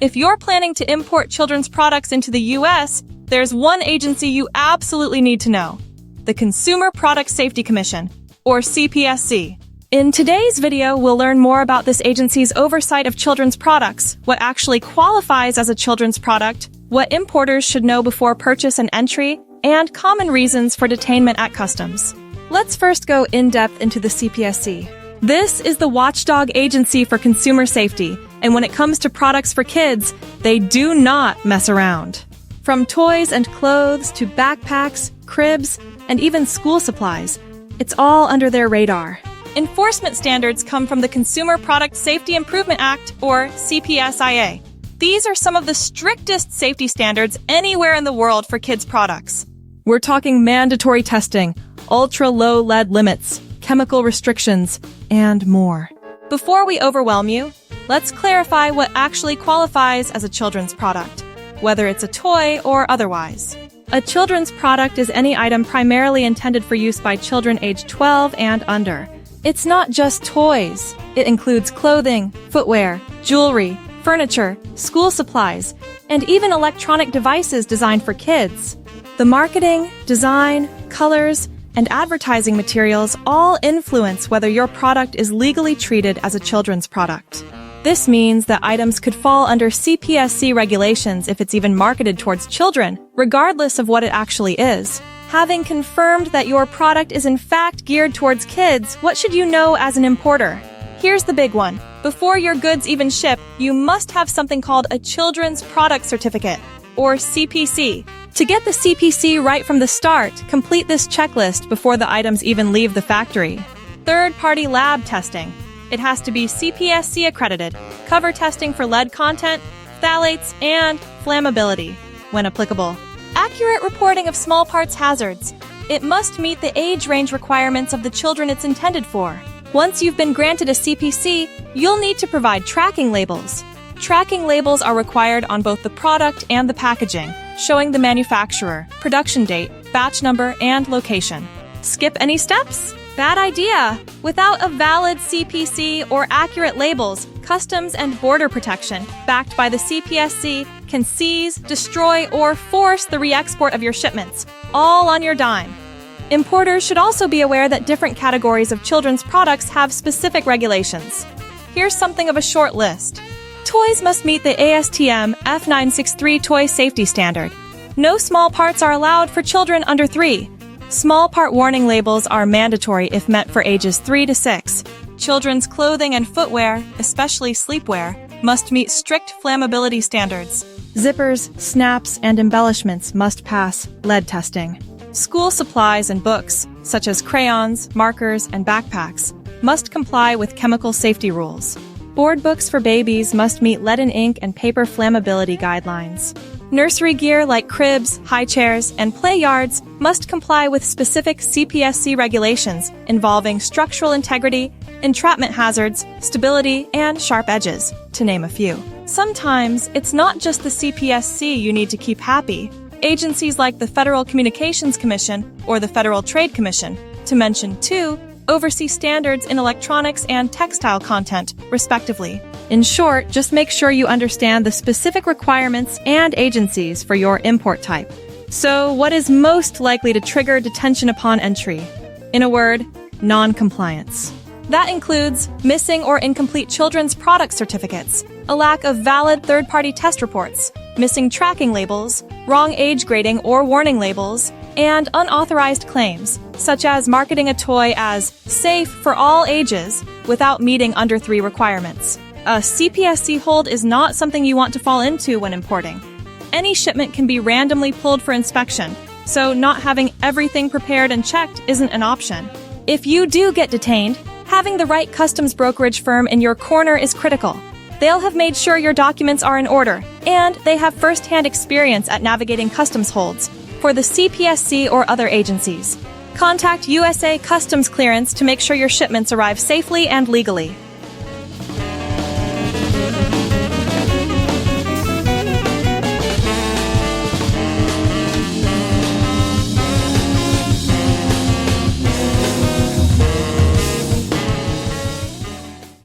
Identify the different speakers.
Speaker 1: If you're planning to import children's products into the US, there's one agency you absolutely need to know: the Consumer Product Safety Commission, or CPSC. In today's video, we'll learn more about this agency's oversight of children's products, what actually qualifies as a children's product, what importers should know before purchase and entry, and common reasons for detainment at customs. Let's first go in-depth into the CPSC. This is the watchdog agency for consumer safety, and when it comes to products for kids, they do not mess around. From toys and clothes to backpacks, cribs, and even school supplies, it's all under their radar. Enforcement standards come from the Consumer Product Safety Improvement Act, or CPSIA. These are some of the strictest safety standards anywhere in the world for kids' products. We're talking mandatory testing, ultra-low lead limits, chemical restrictions, and more. Before we overwhelm you, let's clarify what actually qualifies as a children's product, whether it's a toy or otherwise. A children's product is any item primarily intended for use by children aged 12 and under. It's not just toys. It includes clothing, footwear, jewelry, furniture, school supplies, and even electronic devices designed for kids. The marketing, design, colors, and advertising materials all influence whether your product is legally treated as a children's product. This means that items could fall under CPSC regulations if it's even marketed towards children, regardless of what it actually is. Having confirmed that your product is in fact geared towards kids, what should you know as an importer? Here's the big one. Before your goods even ship, you must have something called a Children's Product Certificate, or CPC. To get the CPC right from the start, complete this checklist before the items even leave the factory. Third-party lab testing. It has to be CPSC accredited, cover testing for lead content, phthalates, and flammability, when applicable. Accurate reporting of small parts hazards. It must meet the age range requirements of the children it's intended for. Once you've been granted a CPC, you'll need to provide tracking labels. Tracking labels are required on both the product and the packaging, showing the manufacturer, production date, batch number, and location. Skip any steps? Bad idea! Without a valid CPC or accurate labels, Customs and Border Protection, backed by the CPSC, can seize, destroy, or force the re-export of your shipments, all on your dime. Importers should also be aware that different categories of children's products have specific regulations. Here's something of a short list. Toys must meet the ASTM F963 Toy Safety Standard. No small parts are allowed for children under 3. Small part warning labels are mandatory if meant for ages 3 to 6. Children's clothing and footwear, especially sleepwear, must meet strict flammability standards. Zippers, snaps, and embellishments must pass lead testing. School supplies and books, such as crayons, markers, and backpacks, must comply with chemical safety rules. Board books for babies must meet lead and ink and paper flammability guidelines. Nursery gear like cribs, high chairs, and play yards must comply with specific CPSC regulations involving structural integrity, entrapment hazards, stability, and sharp edges, to name a few. Sometimes, it's not just the CPSC you need to keep happy. Agencies like the Federal Communications Commission or the Federal Trade Commission, to mention two, oversee standards in electronics and textile content, respectively. In short, just make sure you understand the specific requirements and agencies for your import type. So, what is most likely to trigger detention upon entry? In a word, non-compliance. That includes missing or incomplete children's product certificates, a lack of valid third-party test reports, missing tracking labels, wrong age grading or warning labels, and unauthorized claims, such as marketing a toy as safe for all ages without meeting under 3 requirements. A CPSC hold is not something you want to fall into when importing. Any shipment can be randomly pulled for inspection, so not having everything prepared and checked isn't an option. If you do get detained, having the right customs brokerage firm in your corner is critical. They'll have made sure your documents are in order, and they have first-hand experience at navigating customs holds for the CPSC or other agencies. Contact USA Customs Clearance to make sure your shipments arrive safely and legally.